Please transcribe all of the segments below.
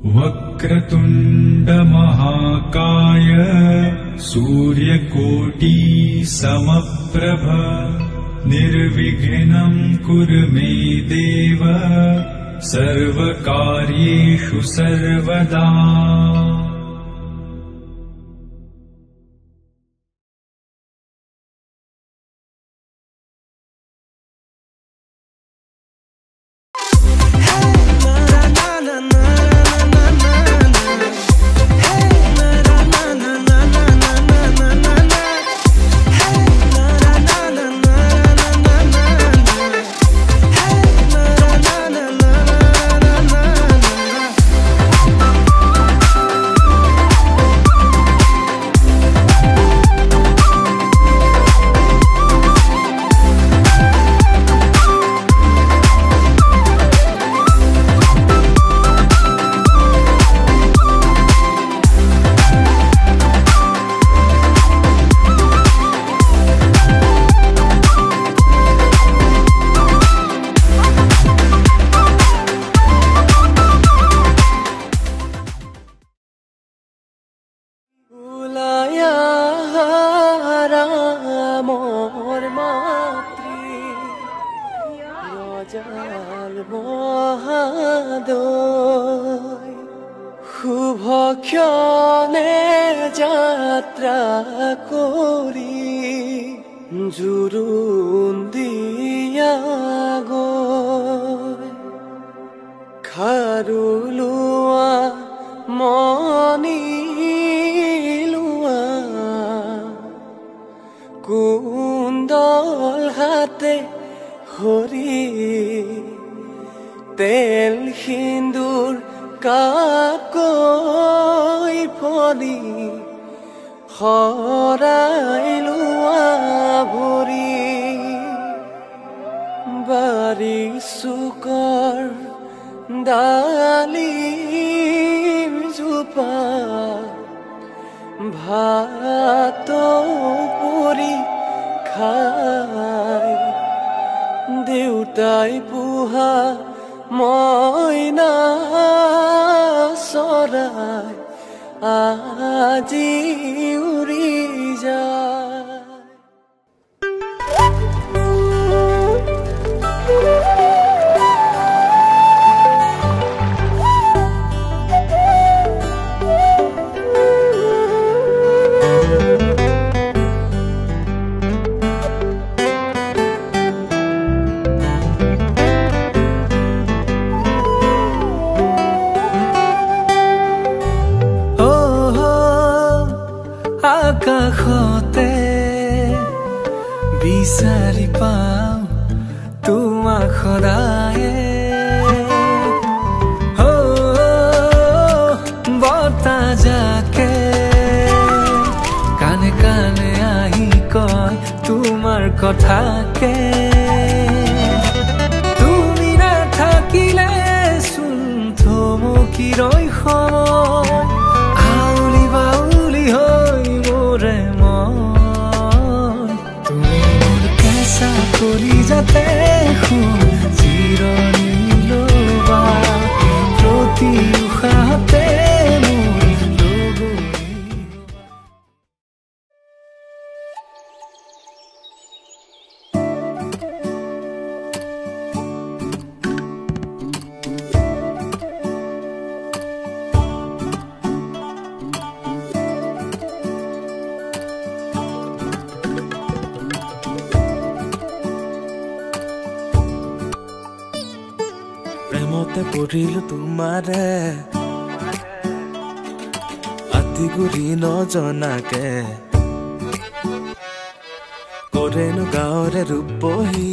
वक्रतुण्ड महाकाय सूर्यकोटि समप्रभ निर्विघ्नं कुरु मे देव सर्वकार्येषु सर्वदा। শুভক্ষণে যাত্রা করি জুৰুন দিয়া গৈ খাৰু লোৱা মনি লোৱা কুণ্ডল হাতে হৰি তেল সিন্দুৰ কাকৈ ফলি শৰাই লোৱা ভৰি বাৰী চুকৰ ডালিম জোপা ভাত পুৰি খাই দেউতাই পোহা মইনা চৰাই আজি উৰি যায়। আকাশতে বিচাৰি পাওঁ তোমাক সদায়ে বতাহ জাকে কানে কানে আহি কয় তোমাৰ কথাকে তুমি নাথাকিলে চোন থমকি ৰয় সময় আউলি বাউলি হৈ মোৰে মন তুমি মোৰ কেঁচা কৰি যাতে জিৰণি ল'বা প্ৰতি উশাহতে প্ৰেমতে পৰিলো তোমাৰে আতি গুৰি নজনাকে কৰেনো গাঁৱৰে ৰূপহী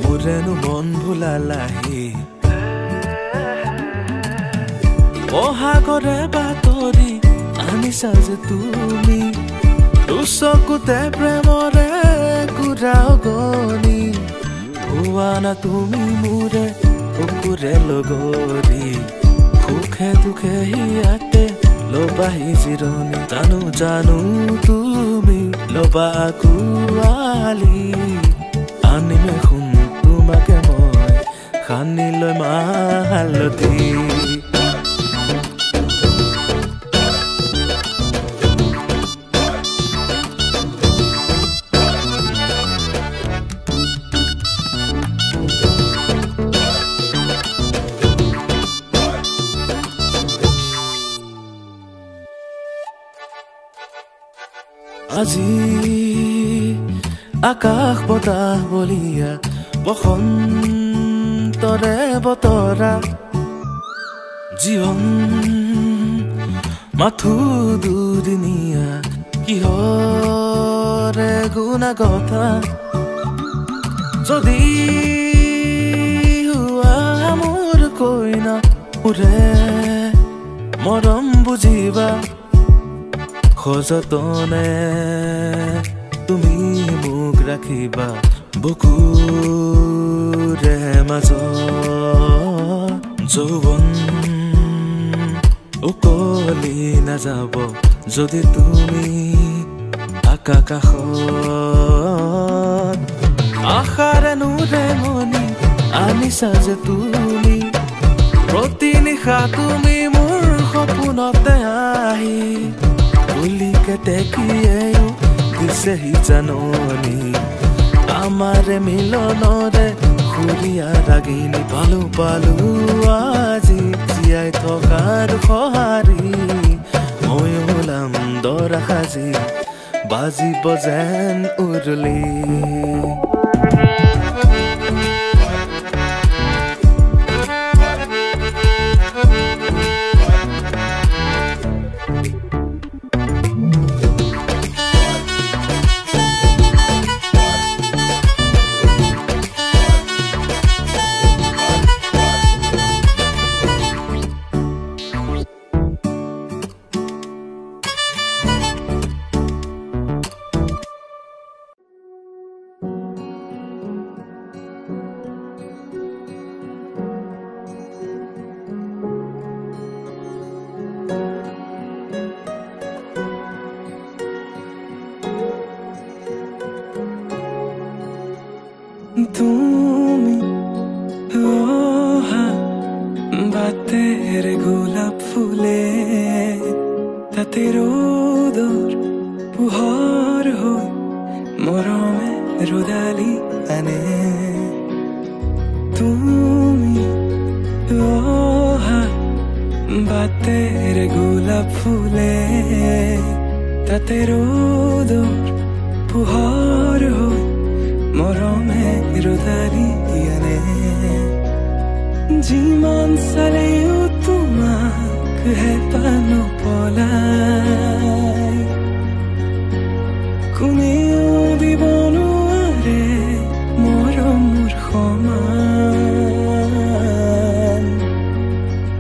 মোৰেনো মন ভুলালাহি বহাগৰে বাতৰি আনিছা যে তুমি দুচকুতে প্ৰেমৰে ঘূৰাও গনি হোৱানা তুমি মোৰে কুকুৰে লগৰী সুখে দুখে হিয়াতে লবাহি জিৰণি জানো জানো তুমি লবা কুৱালি আনিমে শুন তোমাকে মই সানি লৈ মালতী আজি আকাশ বতাহ বলিয়া বসন্তৰে বতৰা জীৱন মাথো দুদিনীয়া কিহৰে গুণাগতা যদি হোৱা মোৰ কইনা উৰে মৰম বুজিবা সযতনে তুমি মোক ৰাখিবা বুকুৰে মাজত যৌৱন উকলি নাযাব যদি তুমি আকাশত আশাৰে নুৰে মনি আনিছা যে তুমি প্ৰতি নিশা তুমি মোৰ সপোনতে আহি তুলিকে টেকিয়েও দিছেহি জাননী আমাৰে মিলনৰে সুৰীয়া ৰাগিনী পালো পালো আজি জীয়াই থকাৰ সঁহাৰি মই ওলাম দৰা সাজি বাজিব যেন উৰুলি তুমি অহা বাতেৰ গোলাপ ফুলে তাতে ৰোদৰ পোহৰ হৈ মৰমে ৰদালি আনে তুমি অহা বাতেৰ গোলাপ ফুলে তাতে ৰোদৰ পোহৰ হৈ মৰমে ৰদালি আনে যিমান চালেও তোমাক হেঁপাহ নপলাই কোনেও দিব নোৱাৰে মৰমৰ সমান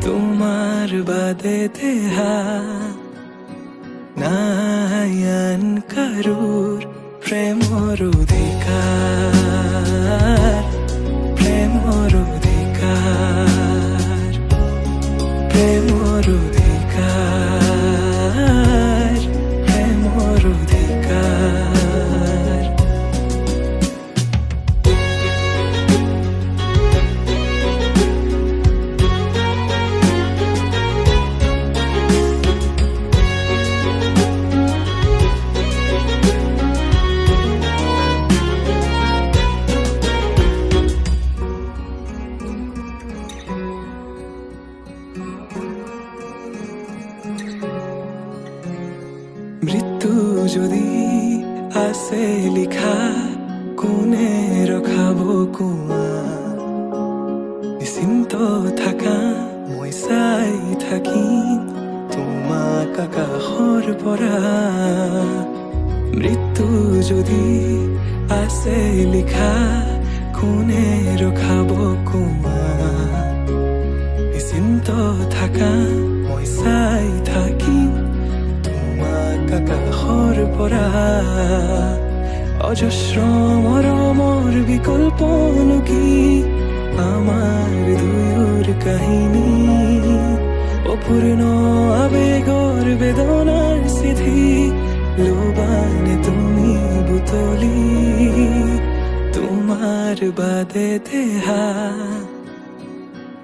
তোমাৰ বাদে দেহা নাই আন কাৰোৰ প্ৰেমৰ অধিকাৰ প্ৰেমৰ অধিকাৰ প্ৰেমৰ অধিকাৰ প্ৰেমৰ অধিকাৰ মৃত্যু যদি আছে লিখা কোনে ৰখাব কোৱা নিশ্চিন্ত থাকা মই চাই থাকিম তোমাক আকাশৰ পৰা মৃত্যু যদি আছে লিখা কোনে ৰখাব কোৱা নিশ্চিন্ত থাকা মই চাই থাকিম আকাশৰ পৰা অজস্ৰ মৰমৰ বিকল্প কি আমাৰ দুয়োৰ কাহিনী অপূৰ্ণ আবেগৰ বেদনাৰ চিঠি লোবানে তুমি বুটলি তোমাৰ বাদে দেহা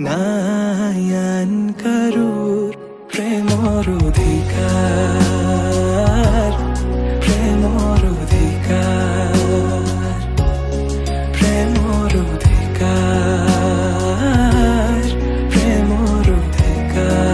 নাই আন কাৰোৰ প্ৰেমৰ অধিকাৰ, প্ৰেমৰ অধিকাৰ, প্ৰেমৰ অধিকাৰ, প্ৰেমৰ অধিকাৰ।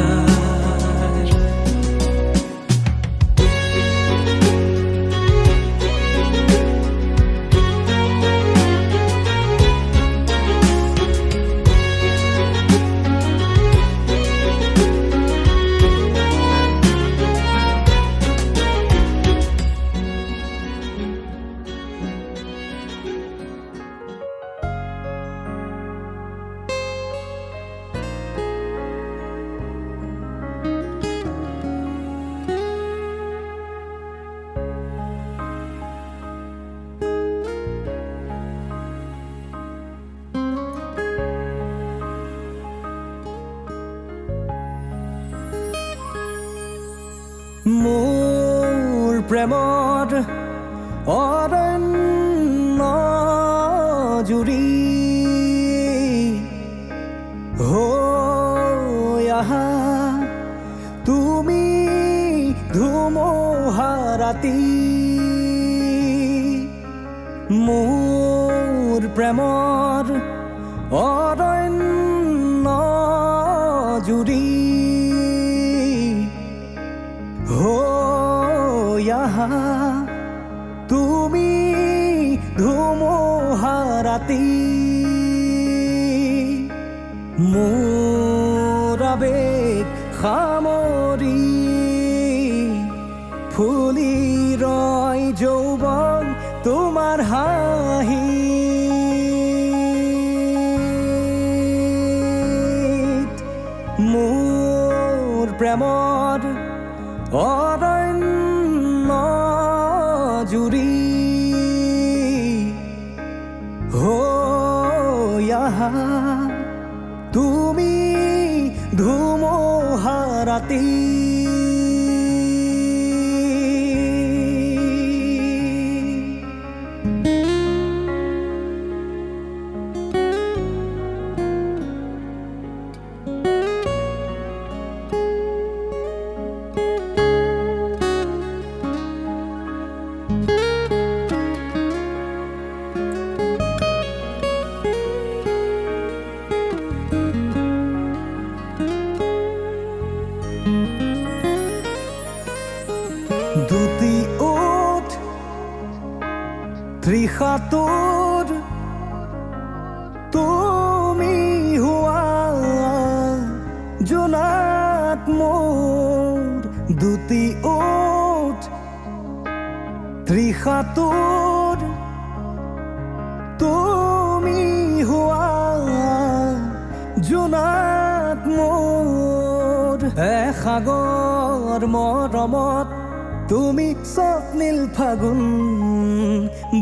মোৰ প্ৰেমৰ অৰণ্য জুৰি হৈ আহা তুমি ধুমুহা ৰাতি, মোৰ প্ৰেমৰ অৰণ্য জুৰি হৈ আহা তুমি ধুমুহা ৰাতি, মোৰ আবেগ সামৰি ফুলি ৰয় যৌৱন তোমাৰ হাঁহিত, মোৰ প্ৰেমৰ অৰণ্য জুৰি হৈ আহা তুমি ধুমুহা ৰাতি। দুটি ওঠ ত্ৰিশাটোৰ তুমি হোৱা জোনাক মোৰ, দুটি ওঠ ত্ৰিশাটোৰ তুমি হোৱা জোনাক মোৰ, এসাগৰ মৰমত তুমি স্বপ্নিল ফাগুন,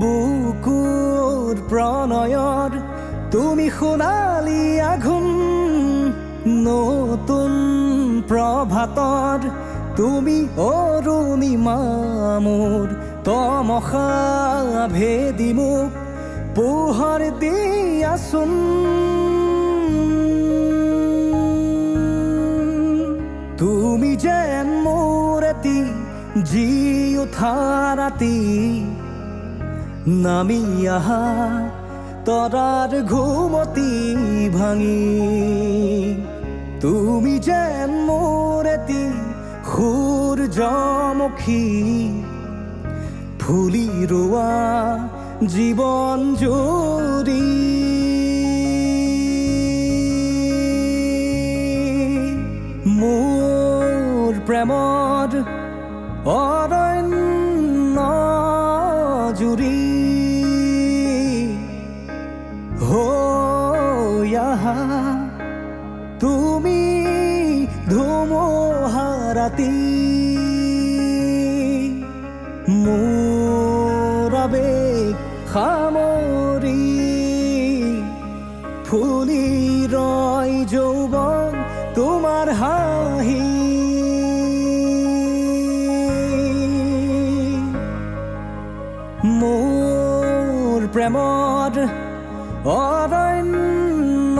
বুকুৰ প্ৰণয়ৰ তুমি সোণালী আঘোণ, নতুন প্ৰভাতৰ তুমি অৰুণিমা মোৰ, তমসা ভেদি মোক পোহৰ দিয়াচোন, তুমি যেন মোৰ এটি জি উঠা ৰাতি, নামি আহা তৰাৰ ঘুমতি ভাঙি, তুমি যেন মোৰ এটি সূৰ্যমুখী ফুলি ৰোৱা জীৱন জুৰি, মোৰ প্ৰেমৰ অৰণ্য জুৰি হৈ আহা তুমি ধুমুহা ৰাতি, মোৰ আবেগ সামৰি ফুলি ৰয় যৌৱন তোমাৰ হাঁহি, মোৰ প্ৰেমৰ অৰণ্য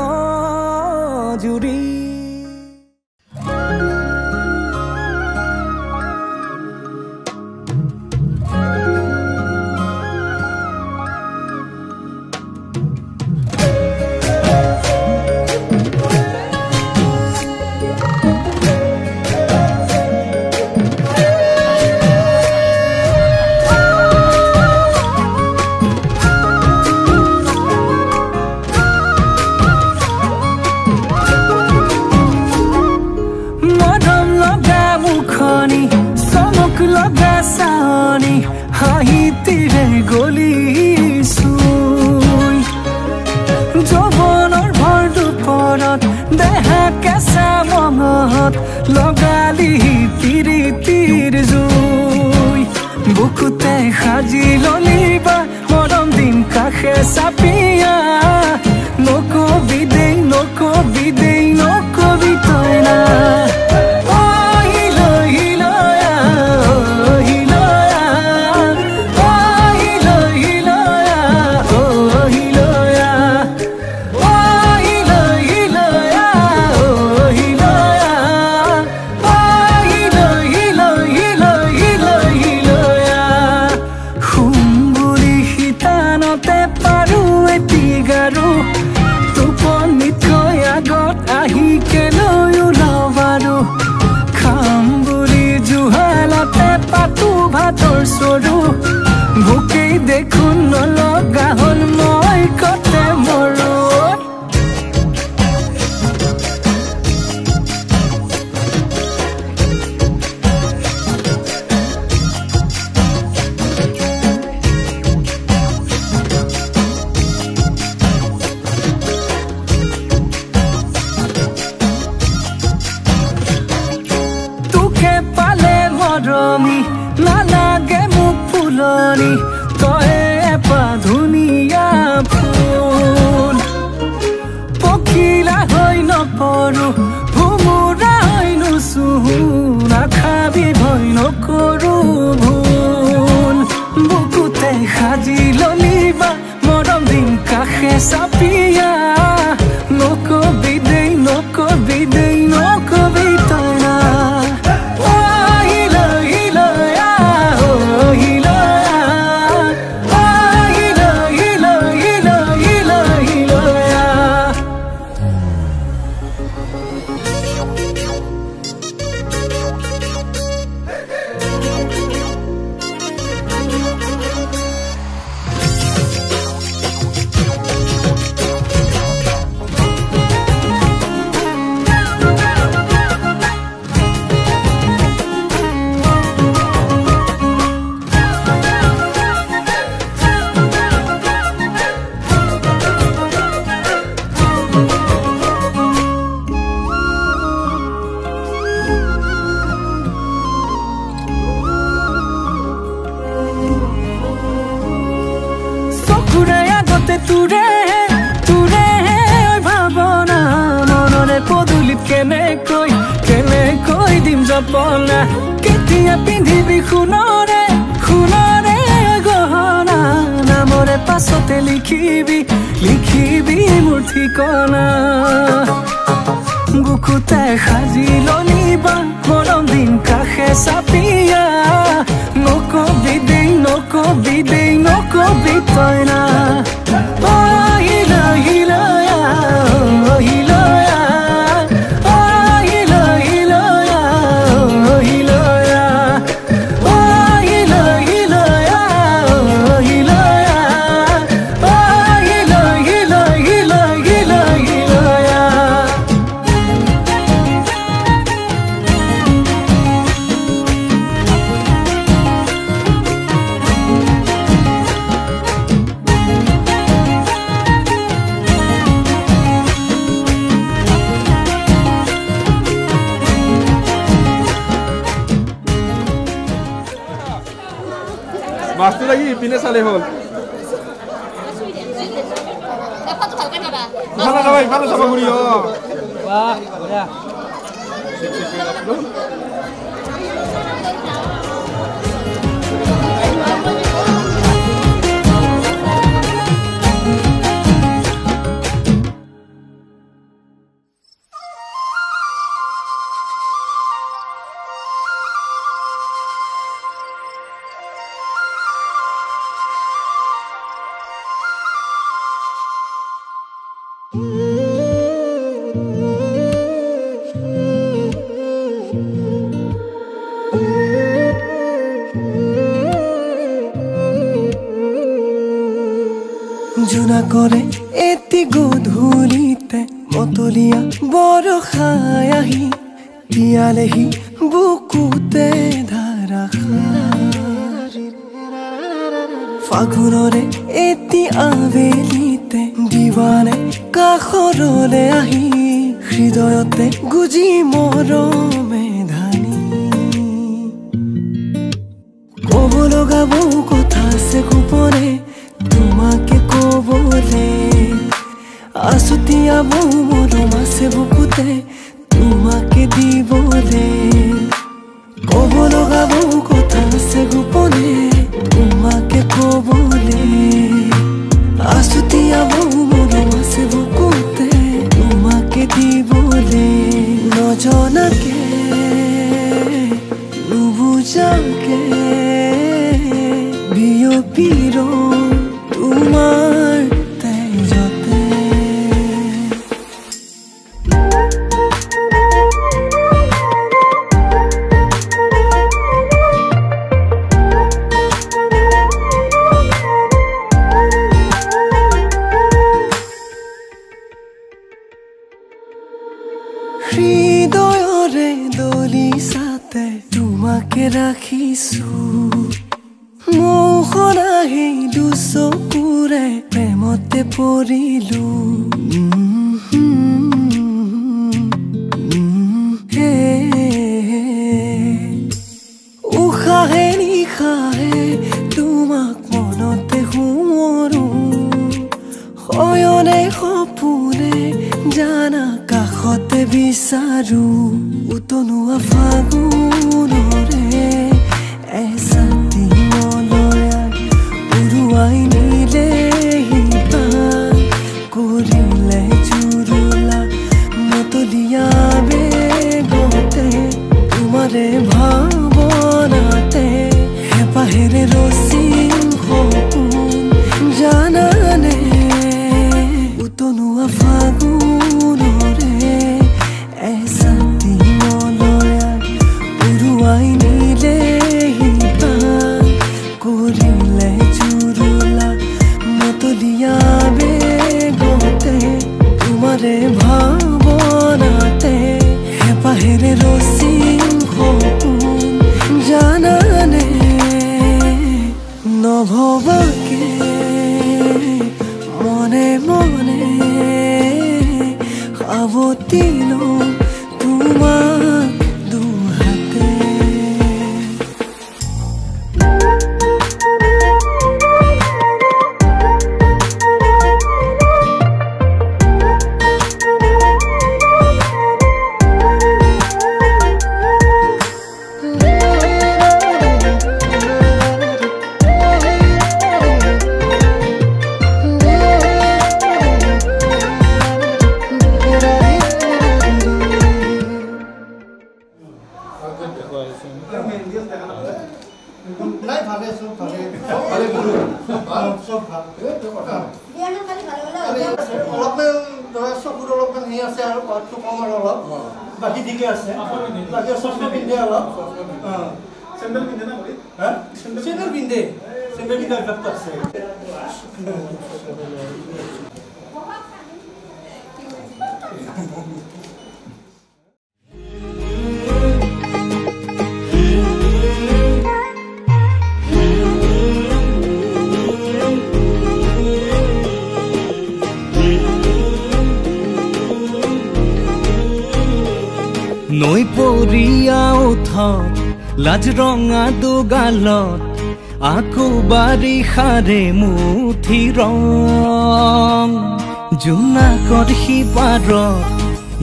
গলিছো যৌৱনৰ ভৰ দুপৰত দেহা কেঁচা মঙত লগালি তিৰিতিৰ জুই বুকুতে সাজি ললিবা মৰম দিন কাষে চাপিয়া নকবি দেই তই না ভোকেই দেখোন নলগা হল মই কতে মৰো তোকে পালে মৰমি নালাগে ফুলনি তয়ে এপা ধুনীয়া ফুল পখিলা হৈ নপৰো ভুমুৰা হৈ নুচুহো নাখাবি ভয় নকৰো ভুল বুকুতে সাজি ললিবা মৰম দিন কাষে চাপিয়া নকবি দেই তই না তুৰে ভাৱনা মনৰে পদূলিত কেনেকৈ দিম জপনা কেতিয়া পিন্ধিবি সোণৰে গহনা নামৰে পাছতে লিখিবি মোৰ ঠিকনা বুকুতে সাজি ললিবা মৰম দিন কাষে চাপিয়া নকবি দেই তই না মাছটো লাগি ইপিনে চালে হ'ল ইফালে চাব ঘূৰি জোনা কৰে এটি গধূলিতে মতলীয়া বৰষাই আহি তিয়ালেহি বুকুতে ধাৰাসাৰ ফাগুনৰে এটি আবেলিতে দিৱানে কাষৰলে আহি হৃদয়তে গুজি মৰমে ধানি ক'ব লগা বহু কথা আছে গোপনে তোমাকে ক'বলে আছুতীয়া বহু মৰম আছে বুকুতে তোমাকে দিবলে ক'ব লগা বহু কথা আছে গোপনে তোমাকে ক'বলে আছুতীয়া বহু মৰম আছে বুকুতে তোমাকে দিবলে নজনাকে নুবুজাকে বিয়পি ৰওঁ তোমাৰ তেজতে হৃদয়ৰে দলিছাতে তোমাকে ৰাখিছোঁ মোহনাহি দুচকুৰে প্ৰেমতে পৰিলোঁ উশাহে নিশাহে তোমাক মনতে সোঁৱৰোঁ শয়নে সপোনে জানা কাষতে বিচাৰোঁ উতনুৱা ফাগুনৰে এচাতি মলয়াক উৰুৱাই নিলেহি পান কৰিলে জুৰুলা মতলীয়া বেগতে তোমাৰে ভাৱনাতে হেঁপাহেৰে ৰচিম সপোন জানানে উতনুৱা ফাগুনৰে এচাতি মলয়াক উৰুৱাই নিলেহি পান কৰিলে জুৰুলা মতলীয়া বেগতে তোমাৰে ভাৱনাতে হেঁপাহেৰে ৰচিম সপোন জানানে নভবাকে মনে মনে সাৱটি লওঁ তোমাক দুহাতে বাকি ঠিকে আছে বাকি চশমা পিন্ধে অলপ চেন্ডেল পিন্ধে না বলি হ্যাঁ চেন্ডেল পিন্ধে ইফেক্ট আছে নৈ পৰিয়া উঠত লাজ ৰঙা দুগালত আকৌ বাৰিষাৰে মুঠি ৰং জোনাকত সিপাৰত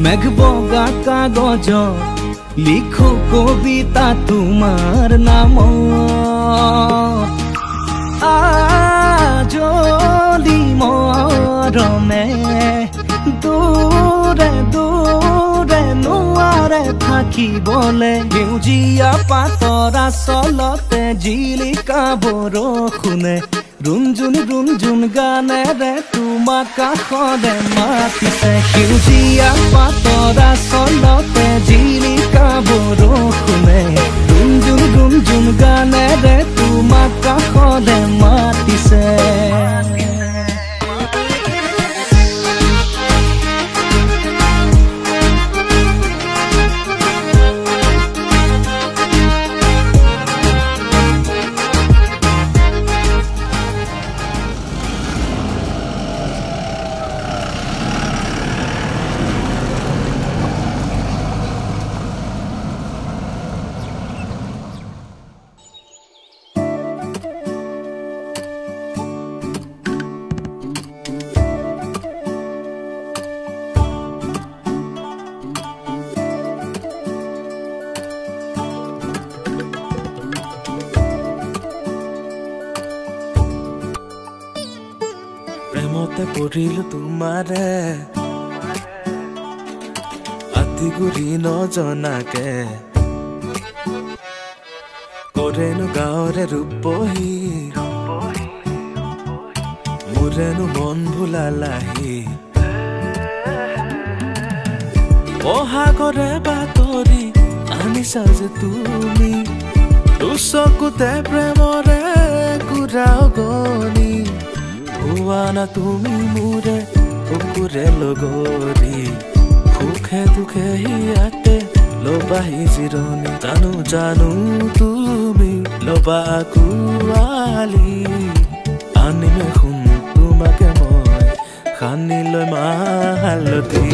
মেঘ বগা কাগজত লিখো কবিতা তোমাৰ নামত আজলি মৰমে দূৰে দূৰে নোৱাৰে থাকিবলে সেউজীয়া পাতৰ আচলতে জিলিকা বৰষুণে ৰুণজুনি ৰুণজুন গানেৰে তোমাক কাষৰে মাতিছে সেউজীয়া পাতৰ আচলতে জিলিকা বৰষুণে ৰুণজুন ৰুণজুন গানেৰে তোমাক কাষৰে মাতিছে হাততে পৰিলো তোমাৰে আতি গুৰি নজনাকে কৰেনো গাঁৱৰে ৰূপহী মোৰেনো মন ভুলালাহি অহাগৰে বাতৰি আনিছা যে তুমি চকুতে প্ৰেমৰে ঘূৰাও গনি হোৱা না তুমি মোৰে কুকুৰে লগৰী সুখে দুখে ইয়াতে লবাহি জিৰণি জানো জানো তুমি লবা কোৱালি আনিমে শুন তোমাকে মই সানি লৈ মালতী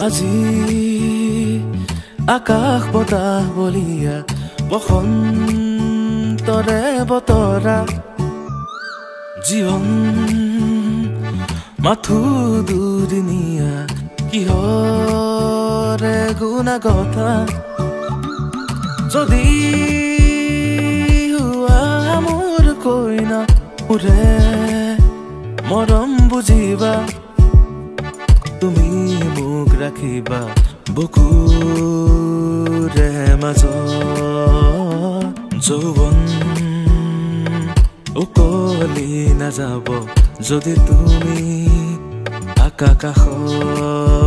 আজি আকাশ বতাহ বলিয়া বসন্তৰে বতৰা জীৱন মাথো দুদিনীয়া কিহৰে গুণাগথা যদি হোৱা মোৰ কইনা উৰে মৰম বুজিবা তুমি মোক ৰাখিবা বুকুৰে মাজত যৌৱন উকলি নাযাব যদি তুমি আকাশত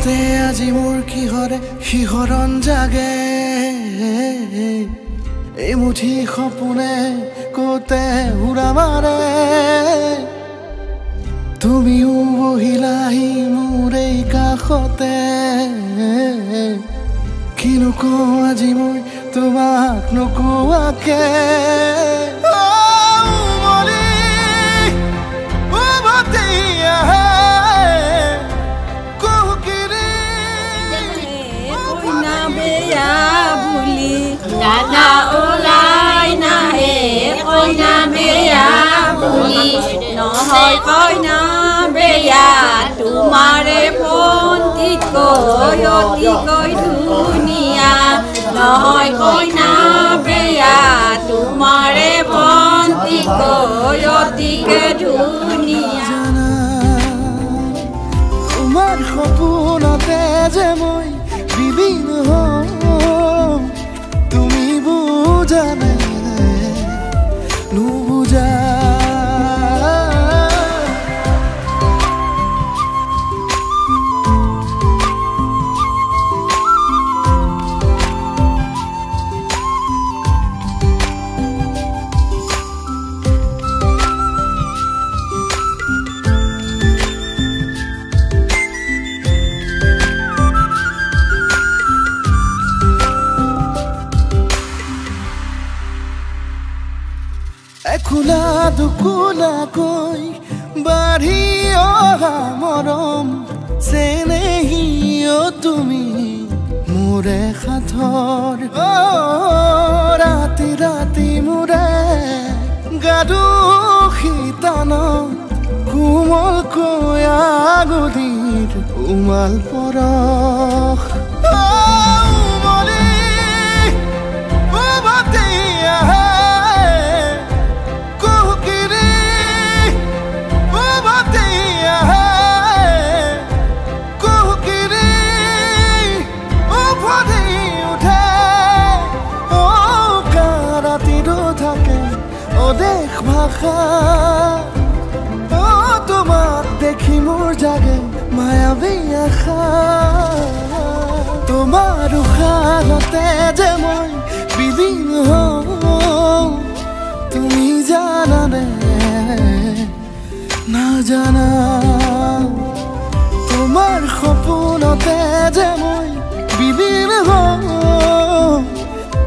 মনতে আজি মোৰ কিহৰে শিহৰণ জাগে এই মুঠি সপোনে কোতে উৰা মাৰে তুমিও বহিলাহি মোৰ এই কাষতে কিনো কওঁ আজি মই তোমাক নোকোৱাকে Dada ulai nahe koi na beya buli no hoy koi na beya tumare phone tiko yoti koi dunia no hoy koi na beya tumare phone tiko yoti ke dunia তোমার সপোনতে যে মই বিলীন হওঁ তুমি বুজানে নুবুজা খোলা দুকুলা কই বাঢ়ি অহা মৰম চেনেহিও তুমি মোৰে সাথৰ ৰাতি ৰাতি মোৰে গাদু শীতান কোমল কয়া গলিৰ উমাল পৰশ দেখ ভাষা তোমাক দেখি মোৰ জাগে মায়াবী আশা তোমাৰ উশাহতে যে মই বিলীন হওঁ তুমি জানানে নাজানা তোমাৰ সপোনতে যে মই বিলীন হওঁ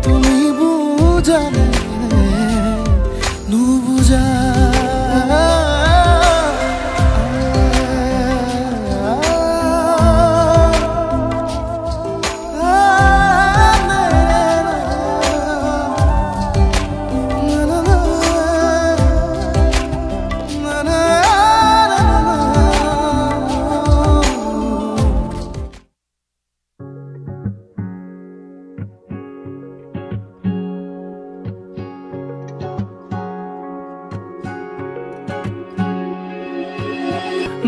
তুমি বুজানে নুবুজা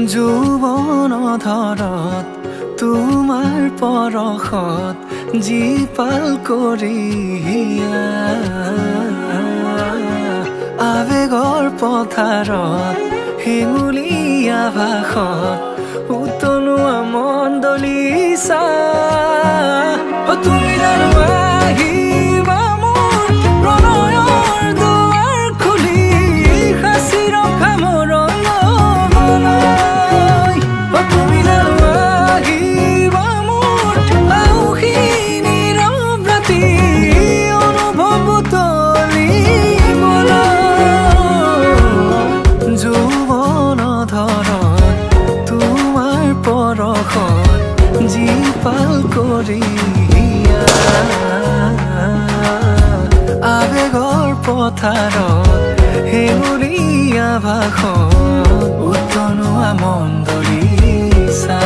যৌৱন ধৰত তোমাৰ পৰশত জীপাল কৰি আবেগৰ পথাৰত হেঙুলীয়া ভাষত উতলোৱা মন দলিছা তুমি জানো আহিবা মোৰ প্ৰণয়ৰ দুৱাৰ খুলি সাঁচি ৰখা মৰম জীপাল কৰি আবেগৰ পথাৰত হেঙুলীয়া ভাষত উতলোৱা মন দলিছা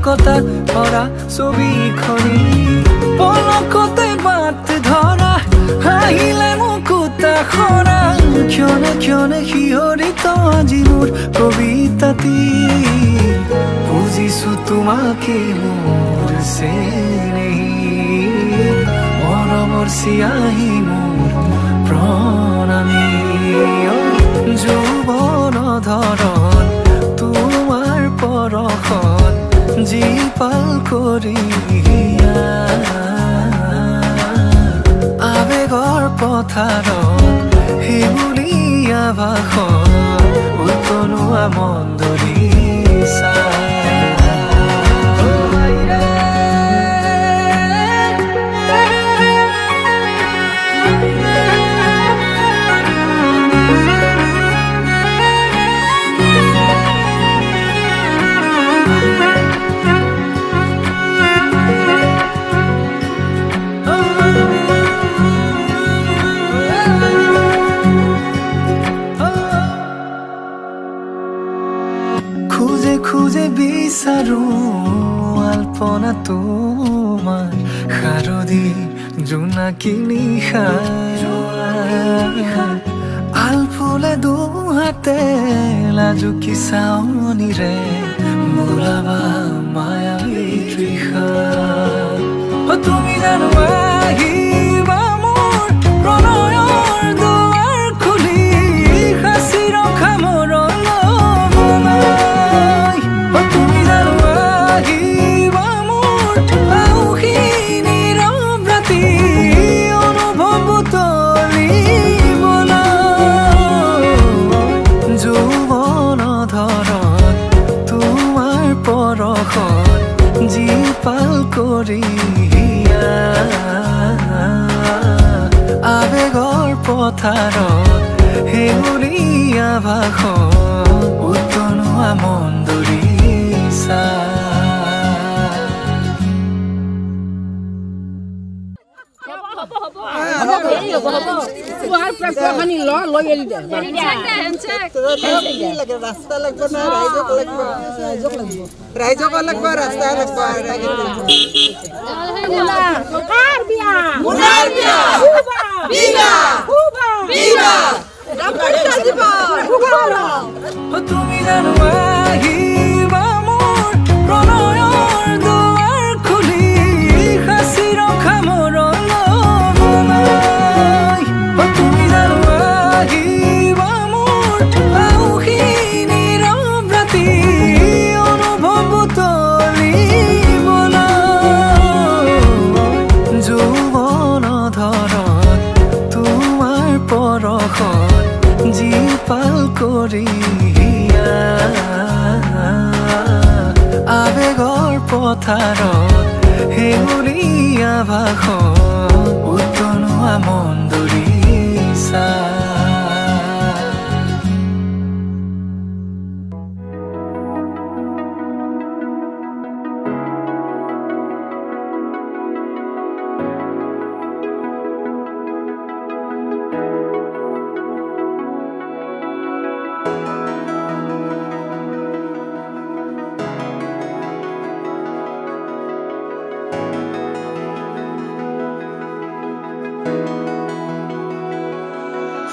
কটা ভৰা ছবিখনি পলকতে বাট ধৰা হাঁহিলে মুকুতা খৰা ক্ষণে ক্ষণে শিহৰিত আজি মোৰ কবিতাটি বুজিছো তোমাকে মোৰ চেনেহি মৰমৰ চিয়াহী মোৰ প্ৰণামী যৌৱন ধৰণ তোমাৰ পৰশত জীপাল কৰি আবেগৰ পথাৰত শিমুলীয়া ভাষণ উতলোৱা মন্দৰিছা খুঁজে বিচাৰো আলপনা তোমাৰ শাৰদী জোনাকী নিশা আলফুলে দুহাতে লাজুকী চাৱনিৰে বোলাবা মায়াবী তৃষা তুমি জানো আহিবা মোৰ প্ৰণয়ৰ দুৱাৰ খুলি সাঁচি ৰখা মোৰ জীপাল কৰি আবেগৰ পথাৰত শিমুলীয়া ভাষণ উতলোৱা মন্দৰিছা তুমি জানো আহিবা মোৰ প্ৰণয়ৰ দুৱাৰ খুলি সাঁচি ৰখা মোৰ তুমি জানো আহিবা মোৰ আউসী নীৰৱ ৰাতি অনুভৱ তুলিবলৈ যৌৱন ধৰণ তোমাৰ পৰশত জীপাল কৰি আবেগৰ পথাৰত শিমুলীয়া ভাষণ উতলোৱা মন্দৰিছা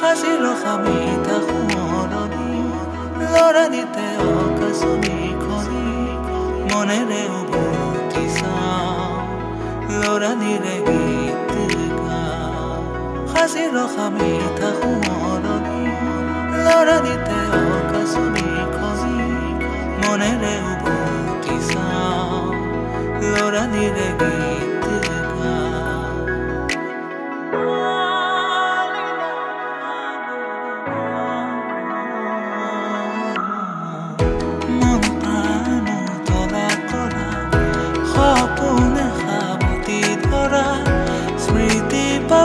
সাঁচি ৰখা মিঠা সোঁৱৰণি লৰা দিতে অকাশনি খনি মনেৰে উভতি চাওঁ লৰানিৰে গীত গাওঁ সাঁচি ৰখা মিঠা সোঁৱৰণি লৰা দিতে অকাশনি খনি মনেৰে উভতি চাওঁ লৰানিৰে গীত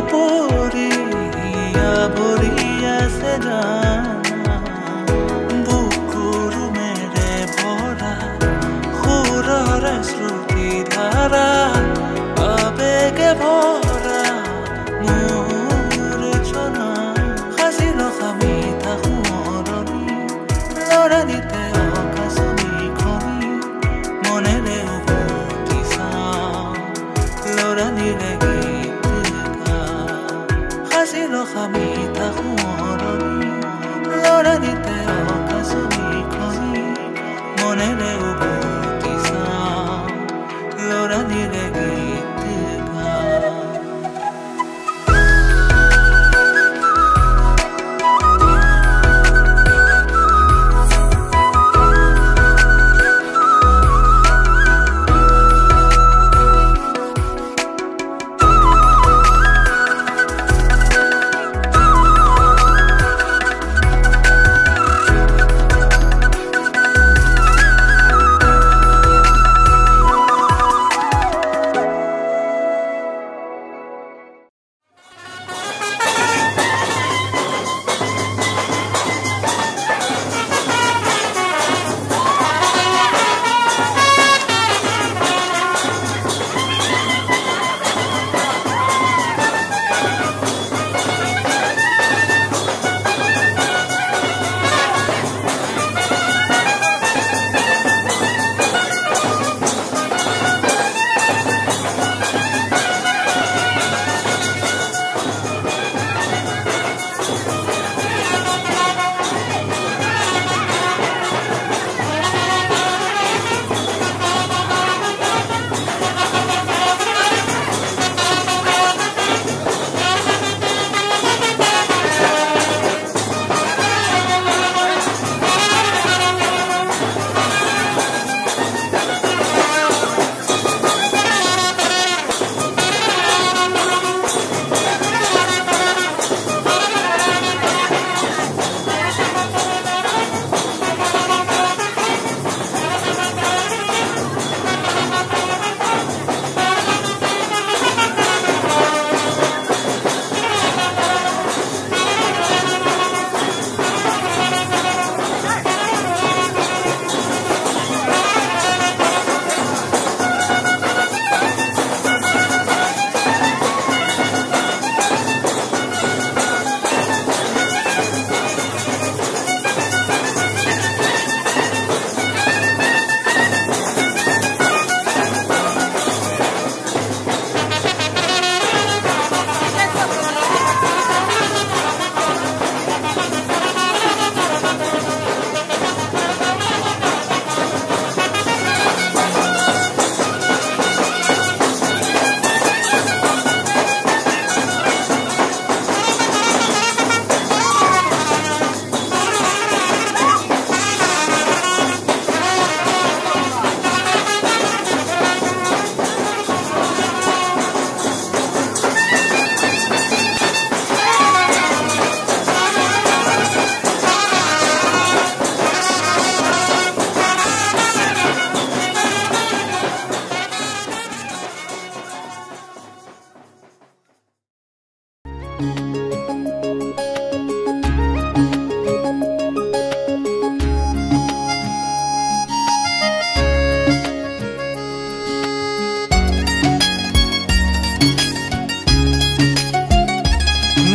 Poria, Boria Sedana, Bukuru mere bora, Hura resruti dhara, Abege bora, Mure chona, Khasilo khamita khuroni, Lora dite okasoni khoni, Monere ৰখামি থাকো মৰণি লৰা দিতে অকাশনী খনি মনেৰে উভতি চাওঁ লৰা দিৰে গীত গাওঁ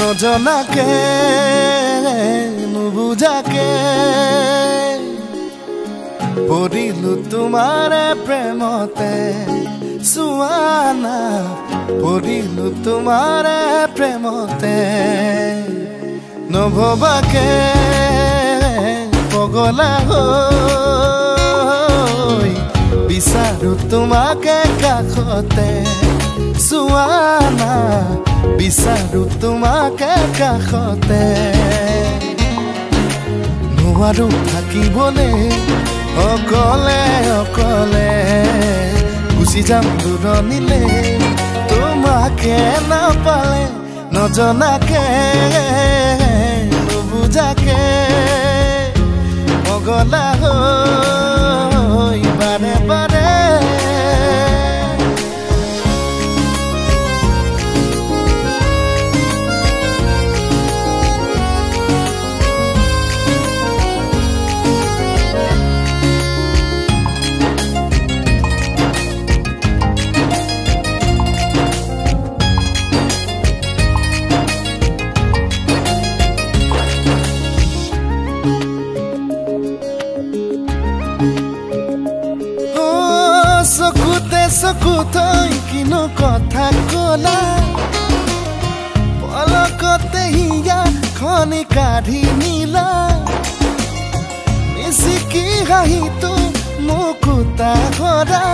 নজনাকে নুবুজাকে পৰিলো তোমাৰে প্ৰেমতে সুৱানা পৰিলো তোমাৰে প্ৰেমতে নভবাকে পগলা হৈ বিচাৰো তোমাকে কাষতে সুৱানা বিচাৰো তোমাকে কাষতে নোৱাৰো থাকিবলৈ অকলে অকলে গুচি যাম দূৰণিলে তোমাকে নাপালে নজনাকে নুবুজাকে পগলা হৈ বাৰে বাৰে চকু থৈ কিনো কথা কলা পলকতে দাঢ়ি নীলা মিচিকি হাঁহিটো মুকুতা কৰা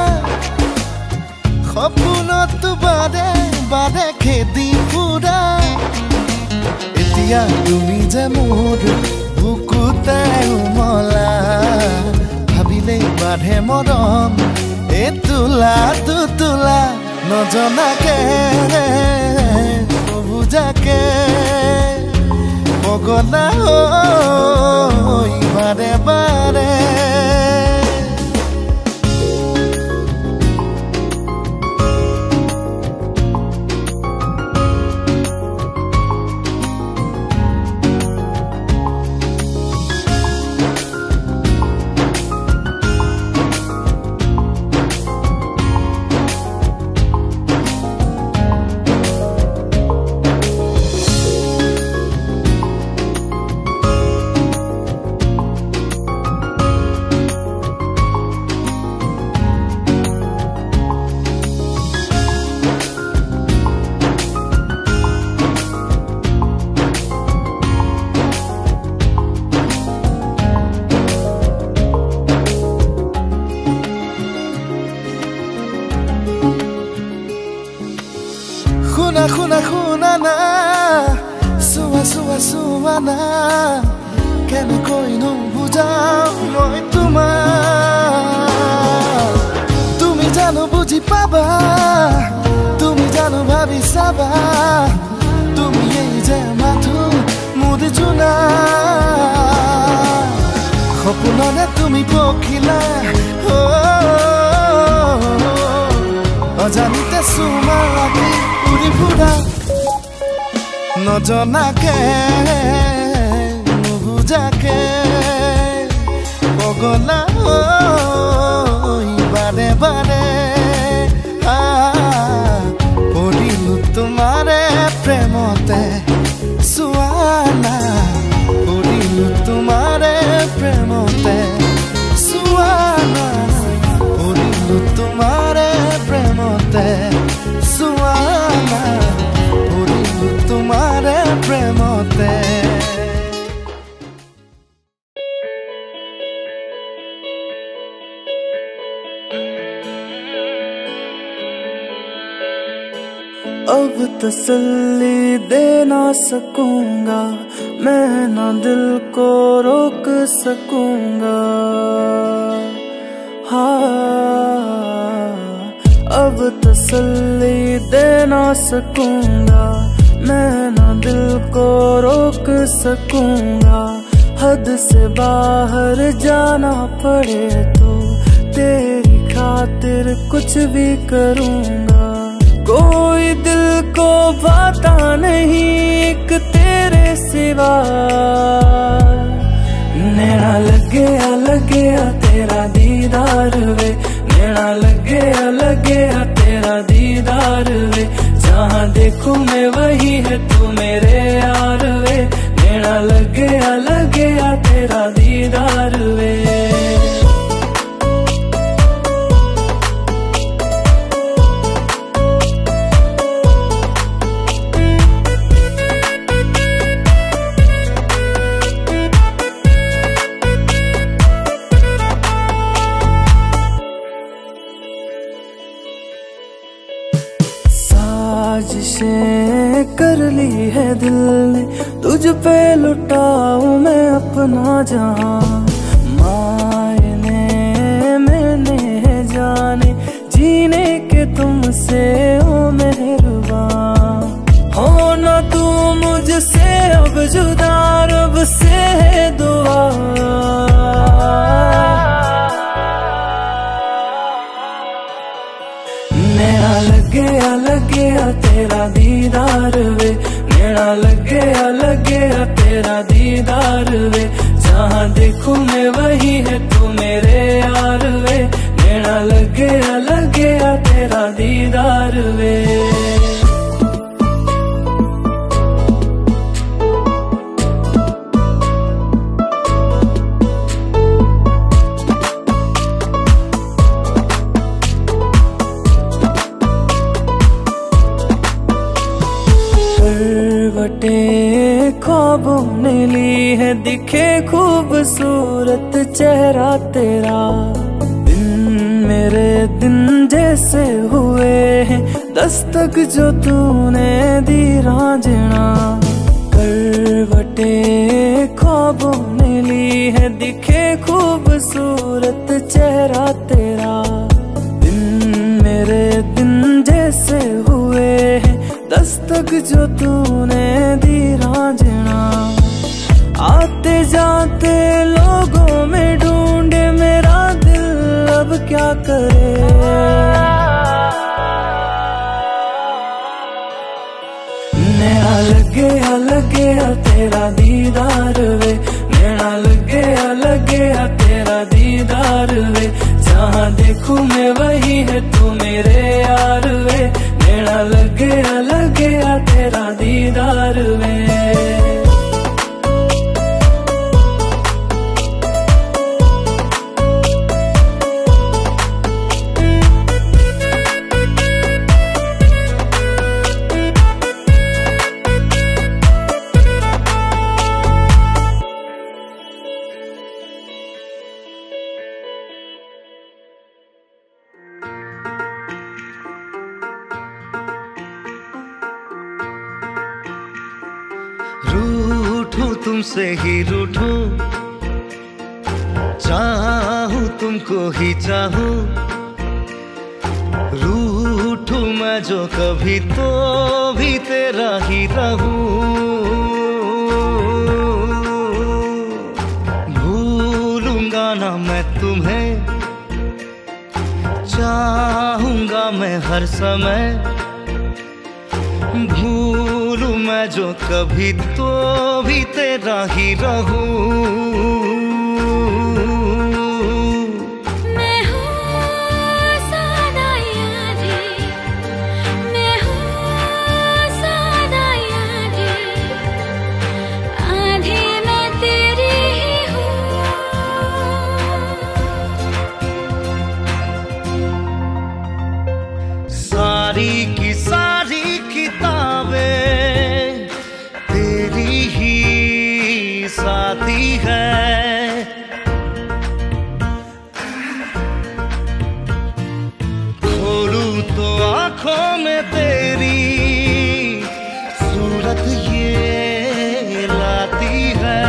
সপোনতো বাৰে বাৰে খেদি ফুৰা এতিয়া তুমি যে মোৰ বুকুতাই উমলা ভাবিলেই বাঢ়ে মৰম এই তোলা তুতোলা নজনাকে বুজাকে পগলা হৈ বাৰে বাৰে শুনা না চোৱা না কেনেকৈনো বুজাও মই তোমাক তুমি জানো বুজি পাবা তুমি জানো ভাবি চাবা তুমি এই যে মাথো মোৰ জোনা সপোনতে তুমি পখিলা অজানিতে চুমা লাগি উৰি ফুৰা নজনাকে নুবুজাকে পগলা হৈ বাৰে বাৰে পৰিলো তোমাৰে প্ৰেমতে চোৱানা পৰিলো তোমাৰে প্ৰেমতে চোৱানা পৰিলো তোমাৰে প্ৰেমতে চোৱানা পৰিলো তোমাৰে প্ৰেমতে अब तसल्ली दे ना सकूंगा मैं ना दिल को रोक सकूंगा हाँ अब तसल्ली दे ना सकूंगा मैं ना दिल को रोक सकूंगा हद से बाहर जाना पड़े तो तेरी खातिर कुछ भी करूंगा कोई दिल को बाता नहीं एक तेरे सिवा नैना लगे तेरा दीदार वे नैना लगे तेरा दीदार वे जहाँ देखूं मैं वही है तू मेरे यार वे नैना लगे तेरा दीदार वे साजिशें कर ली है दिल ने तुझ पे लुटाऊं मैं अपना जहां मायने मैंने जाने जीने के तुमसे ओ मेहरबान हो ना तू मुझसे अब जुदा रब से है दुआ नैना लगे तेरा दीदार वे नैना लगे तेरा दीदार वे जहाँ देखूं मैं वही है तू मेरे यार वे नैना लगे तेरा दीदार वे ख्वाबों ने ली है दिखे खूबसूरत चेहरा तेरा। दिन मेरे दिन जैसे हुए हैं दस्तक जो तूने दी रांझना। करवटे ख्वाबों ने ली है दिखे खूबसूरत चेहरा तेरा। दिन मेरे दिन जैसे हुए हैं दस्तक जो तूने दी रांझना। आते जाते लोगों में ढूंढे मेरा दिल अब क्या करे। नैना लगे तेरा दीदार वे, नैना लगे तेरा दीदार वे। जहाँ देखूं मैं वही है तू मेरे यार वे। नैना लगे तेरा दीदार वे। रूठूं तुमसे ही रूठूं, चाहूं तुमको ही चाहूं। रूठूं मैं जो कभी तो भी तेरा ही रहूं। भूलूंगा ना मैं तुम्हें, चाहूंगा मैं हर समय। भूलूं मैं जो कभी तो भी तेरा ही रहूं। सारी की सारी किताबें तेरी ही साथी है। खोलूं तो आंखों में तेरी सूरत ये लाती है।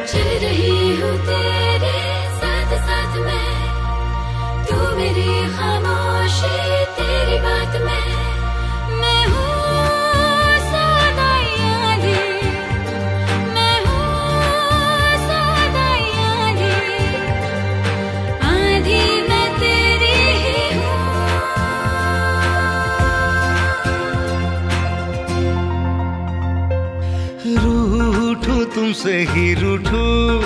चल रही हूँ तेरे साथ साथ मैं, तू मेरी खामोशी तेरी बात में। मैं हूँ सदा यादें, मैं हूँ सदा यादें। आधी मैं तेरी ही हूँ। रूठूं तुमसे ही रूठूं,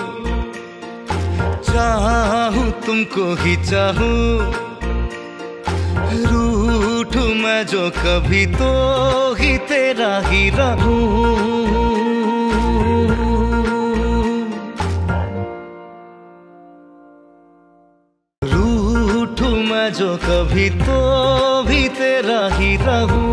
चाहूं तुमको ही चाहूं। रूठूं मैं जो कभी तो ही तेरा ही रहूं। रूठूं मैं जो कभी तो भी तेरा ही रहूं।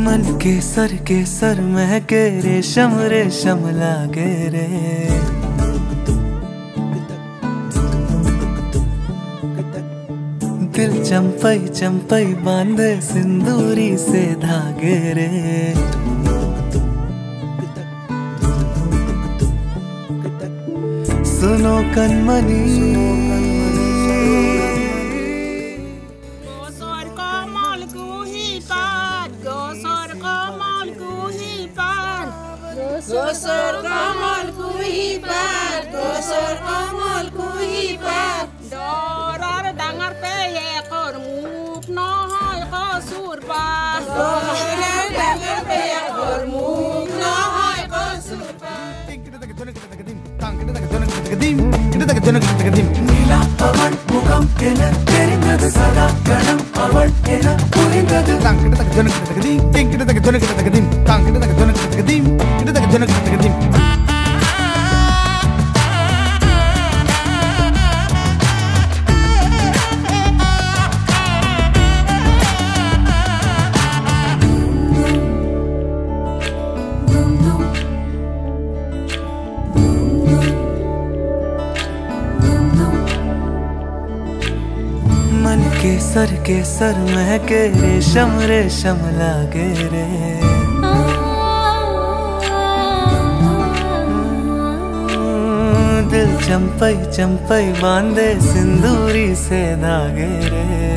मन के सर महके रेशम रेशम लागे रे दिल चंपई चंपई बांधे सिंदूरी से धागे रे सुनो कनमनी गोसर कमल कुही पात गोसर कमल कुही पात गोसर कमल कुही पात गोसर कमल कुही पात डरार डाঙर पेये कर मुख নহয় কসুর পাত ডরার ডাঙর পেয়ে कर মুখ নহয় কসুর পাত नीला अवल मुगम एन तेरिंगद सदा गणम अवल एन पुरिंगद मन के सर महके रेशम रेशम लागे रे दिल चंपई चंपई बांधे सिंदूरी से धागे रे